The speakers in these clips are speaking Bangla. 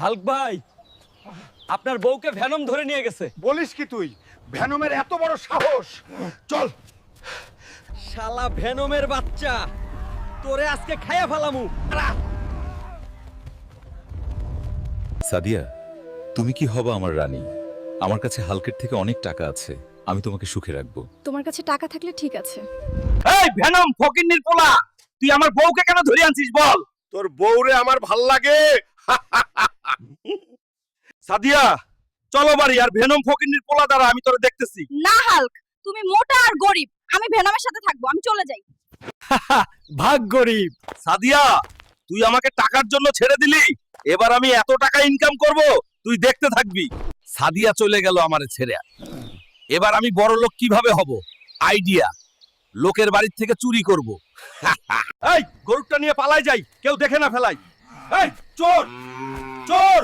হাল্ক ভাই, আপনার বউকে ভ্যানম ধরে নিয়ে গেছে। বলিস কি তুই? ভ্যানমের এত বড় সাহস! চল। শালা ভ্যানমের বাচ্চা, তোরে আজকে খাইয়া ফেলামু। সাদিয়া, তুমি কি হবা আমার রানী? আমার কাছে হালকের থেকে অনেক টাকা আছে, আমি তোমাকে সুখে রাখবো। তোমার কাছে টাকা থাকলে ঠিক আছে। এই ভ্যানম ফকিন্নির পোলা, তুই আমার বউকে কেন ধরে আনছিস বল? তোর বউরে আমার ভাল লাগে। সাদিয়া, চলো বাড়ি। আর ভ্যানম ফকিন্নির পোলা দ্বারা আমি তোরে দেখতেছি। না হাল্ক, তুমি মোটা আর গরিব, আমি ভেনমের সাথে থাকবো, আমি চলে যাই। ভাগ গরিব। সাদিয়া, তুই আমাকে টাকার জন্য ছেড়ে দিলি, এবার আমি এত টাকা ইনকাম করব তুই দেখতে থাকবি। সাদিয়া চলে গেল আমারে ছেড়ে, এবার আমি বড় লোক কিভাবে হব? আইডিয়া, লোকের বাড়ির থেকে চুরি করব। এই গরুটা নিয়ে পালাই যাই, কেউ দেখে না ফেলাই। এই চোর, চোর,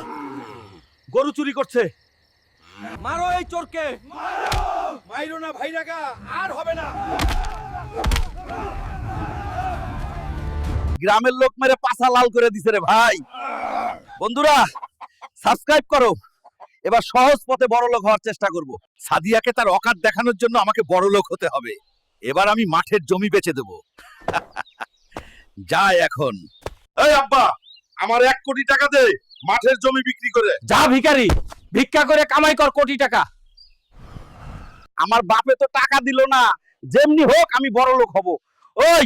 গরু চুরি করছে। মারো এই চোরকে। মাইরো না ভাইরাগা, আর হবে না। গ্রামের লোক মেরে পাছা লাল করে দিছে রে ভাই। বন্ধুরা, সাবস্ক্রাইব করো। এবার সহজ পথে বড় লোক হওয়ার চেষ্টা করব। সাদিয়াকে তার অকাত দেখানোর জন্য আমাকে বড় লোক হতে হবে। এবার আমি মাঠের জমি বেচে দেব। যাই এখন। এই আব্বা, আমার 1 কোটি টাকা দে মাঠের জমি বিক্রি করে। যা ভিখারি, ভিক্ষা করে কামাই কর কোটি টাকা। আমার বাপে তো টাকা দিল না, যেমনি হোক আমি বড় লোক হব। ওই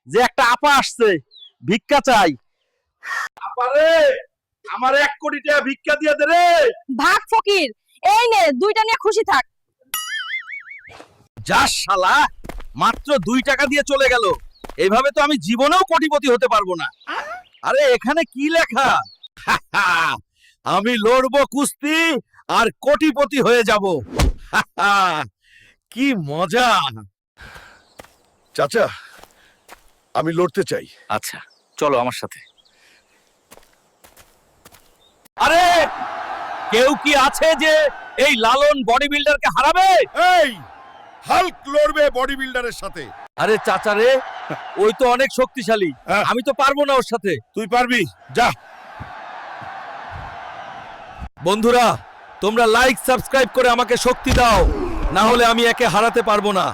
যে একটা আপা আসছে, ভিক্ষা চাই। আপারে, আমার 1 কোটি টাকা ভিক্ষা দিয়ে দে রে। ভাগ ফকির, এই নে 2টা নিয়ে খুশি থাক। যা শালা, মাত্র 2 টাকা দিয়ে চলে গেল। এইভাবে তো আমি জীবনেও কোটিপতি হতে পারবো না। আরে এখানে কি লেখা? আমি লড়বো কুস্তি আর কোটিপতি হয়ে যাব। কি মজা। চাচা, আমি লড়তে চাই। আচ্ছা, চলো আমার সাথে। আরে কেউ কি আছে যে এই লালন বডি বিল্ডারকে হারাবে? এই হাল্ক লড়বে বডি বিল্ডারের সাথে। আরে চাচা রে, ওই তো অনেক শক্তিশালী, হ্যাঁ। আমি তো পারবো না ওর সাথে। তুই পারবি, যা। বন্ধুরা, তোমরা লাইক সাবস্ক্রাইব করে আমাকে শক্তি দাও, না হলে আমি একে হারাতে পারবো না।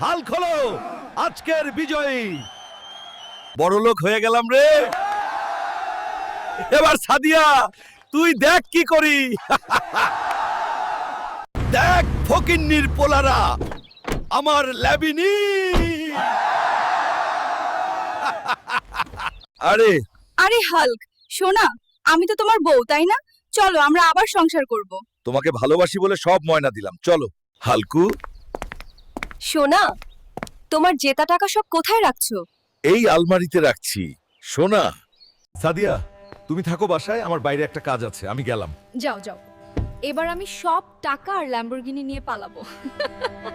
হাল্ক হলো আজকের বিজয়ী। বড় লোক হয়ে গেলাম রে। এবার সাদিয়া, তুই দেখ কি করি। দেখ ফকিন্নির পোলারা, আমার ল্যাবিনি। আরে আরে হাল্ক, শোনা, আমি তো তোমার বউ, তাই না? চলো আমরা আবার সংসার করব। তোমাকে ভালোবাসি বলে সব ময়না দিলাম, চলো। হালকু, সোনা, তোমার জেতা টাকা সব কোথায় রাখছো? এই আলমারিতে রাখছি। সোনা। সাদিয়া, তুমি থাকো বাসায়, আমার বাইরে একটা কাজ আছে, আমি গেলাম। যাও যাও, এবার আমি সব টাকা আর ল্যাম্বরগিনি নিয়ে পালাবো।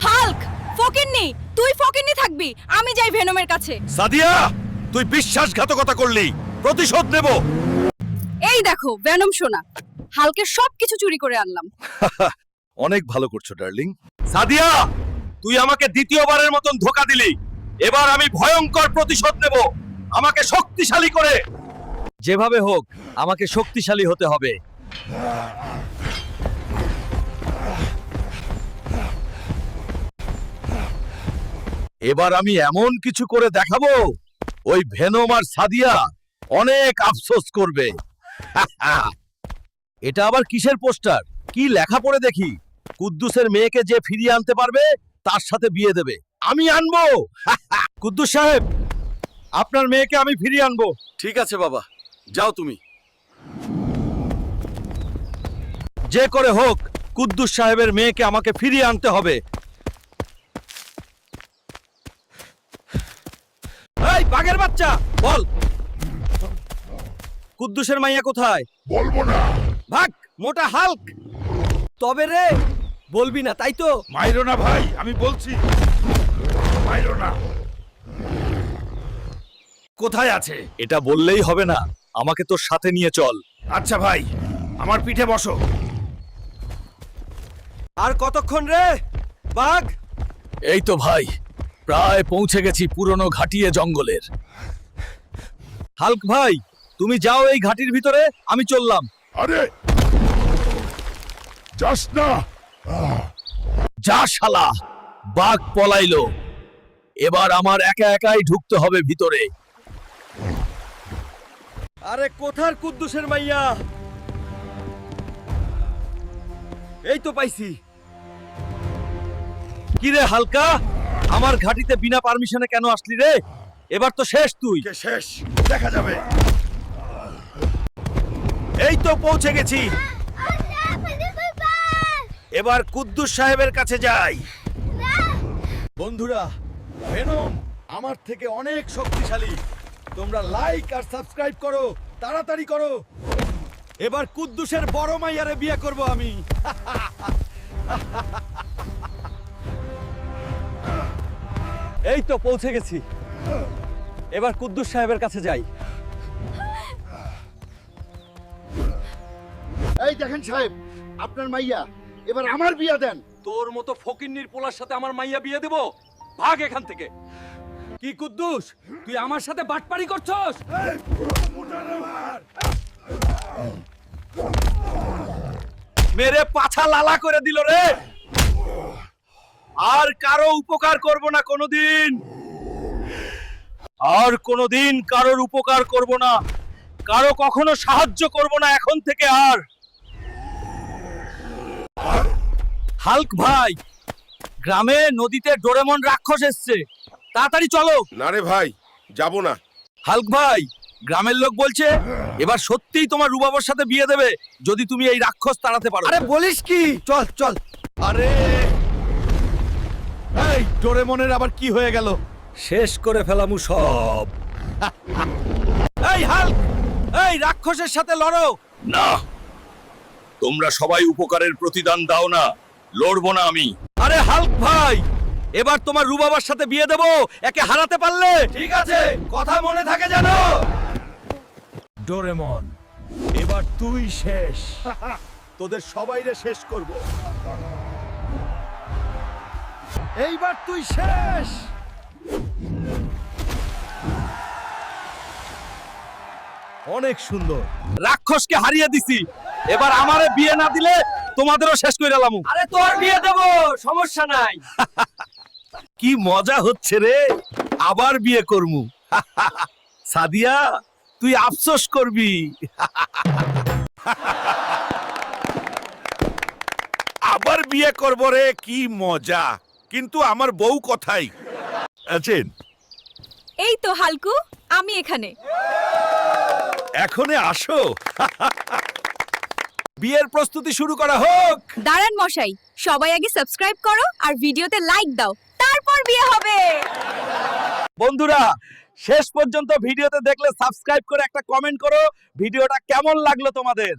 হাল্ক, ফকিন্নি, তুই ফকিন্নি থাকবি, আমি যাই ভেনমের কাছে। সাদিয়া, তুই বিশ্বাসঘাতকতা করলি, প্রতিশোধ নেব। এই দেখো ভেনম সোনা, হাল্কের সবকিছু চুরি করে আনলাম। অনেক ভালো করছো ডার্লিং। সাদিয়া, তুই আমাকে দ্বিতীয়বারের মতন ধোঁকা দিলি। এবার আমি ভয়ঙ্কর প্রতিশোধ নেব, আমাকে শক্তিশালী করে। যেভাবে হোক আমাকে শক্তিশালী হতে হবে। এবার আমি এমন কিছু করে দেখাবো, ওই ভেনম আর সাদিয়া অনেক আফসোস করবে। এটা আবার কিসের পোস্টার? কি লেখা পড়ে দেখি? কুদ্দুসের মেয়েকে যে ফিরিয়ে আনতে পারবে তার সাথে বিয়ে দেবে। আমি আনবো। কুদ্দুস সাহেব, আপনার মেয়েকে আমি ফিরিয়ে আনবো। ঠিক আছে বাবা, যাও তুমি। যে করে হোক কুদ্দুস সাহেবের মেয়েকে আমাকে ফিরিয়ে আনতে হবে। এই বাঘের বাচ্চা, বল কুদ্দুসের মাইয়া কোথায়? বলবো না। ভাগ মোটা হাল্ক। তবে রে, বলবি না তাই তো? মাইরো না ভাই, আমি বলছি মাইরো না। কোথায় আছে? এটা বললেই হবে না, আমাকে তোর সাথে নিয়ে চল। আচ্ছা ভাই, আমার পিঠে বসো। আর কতক্ষণ রে বাঘ? এই তো ভাই, প্রায় পৌঁছে গেছি পুরনো ঘাটিয়ে জঙ্গলের। হাল্ক ভাই, তুমি যাও এই ঘাটির ভিতরে, আমি চললাম। আরে যাস না। যা শালা, বাঘ পলাইলো। এবার আমার একা একাই ঢুকতে হবে ভিতরে। আরে কোথার কুদ্দুসের মাইয়া? এই তো পাইছি। কি রে হালকা, আমার ঘাটিতে বিনা পারমিশনে কেন আসলি রে? এবার তো শেষ তুই। কে শেষ দেখা যাবে। এই তো পৌঁছে গেছি। এবার কুদ্দুস সাহেবের কাছে যাই। বন্ধুরা, ভেনম আমার থেকে অনেক শক্তিশালী। তোমরা লাইক আর সাবস্ক্রাইব করো, তাড়াতাড়ি করো। এবার কুদ্দুসের বড় মাইয়ারে বিয়ে করব আমি। এই তো পৌঁছে গেছি। এবার কুদ্দুস সাহেবের কাছে যাই। এই দেখেন সাহেব, আপনার মাইয়া, এবার আমার বিয়া দেন। তোর মতো ফকিন্নির পোলার সাথে আমার মাইয়া বিয়ে দেব? ভাগ এখান থেকে। কি কুদ্দুস, তুই আমার সাথে বাটপারি করছস? মেরে পাছা লালা করে দিল রে। আর কারো উপকার করব না কোনোদিন। আর কোনোদিন কারোর উপকার করব না, কারো কখনো সাহায্য করব না এখন থেকে আর। হাল্ক ভাই, গ্রামে নদীতে ডোরেমন রাক্ষস এসছে, তাড়াতাড়ি চলো। না রে ভাই, যাব না। হাল্ক ভাই, গ্রামের লোক বলছে এবার সত্যিই তোমার রুবাবর সাথে বিয়ে দেবে যদি তুমি এই রাক্ষস তাড়াতে পারো। আরে বলিস কি? চল চল। আরে এই ডোরেমনের আবার কি হয়ে গেল? শেষ করে ফেলামু সব। এই হাল্ক, এই রাক্ষসের সাথে লড়ো। না, তোমরা সবাই উপকারের প্রতিদান দাও না, লড়বো না আমি। আরে হাল্ক ভাই, এবার তোমার রুবাবার সাথে বিয়ে দেব, একে হারাতে পারলে। ঠিক আছে, কথা মনে থাকে জানো। ডোরেমন, এবার তুই শেষ। তোদের সবাইরে শেষ করব। এইবার তুই শেষ। অনেক সুন্দর, রাক্ষসকে হারিয়ে দিছি। এবার আমারে বিয়ে না দিলে তোমাদেরও শেষ করে দিলাম। আরে তোর বিয়ে দেব, সমস্যা নাই। কি মজা হচ্ছে রে, আবার বিয়ে করমু। সাদিয়া, তুই আফসোস করবি। আবার বিয়ে করব রে, কি মজা। কিন্তু আমার বউ কোথায় আছেন? এই তো হালকু, আমি এখানে। এখনে আসো। বিয়ের প্রস্তুতি শুরু করা হোক। দাঁড়ান মশাই, সবাই আগে সাবস্ক্রাইব করো আর ভিডিওতে লাইক দাও, তারপর বিয়ে হবে। বন্ধুরা, শেষ পর্যন্ত ভিডিওতে দেখলে সাবস্ক্রাইব করে একটা কমেন্ট করো, ভিডিওটা কেমন লাগলো তোমাদের।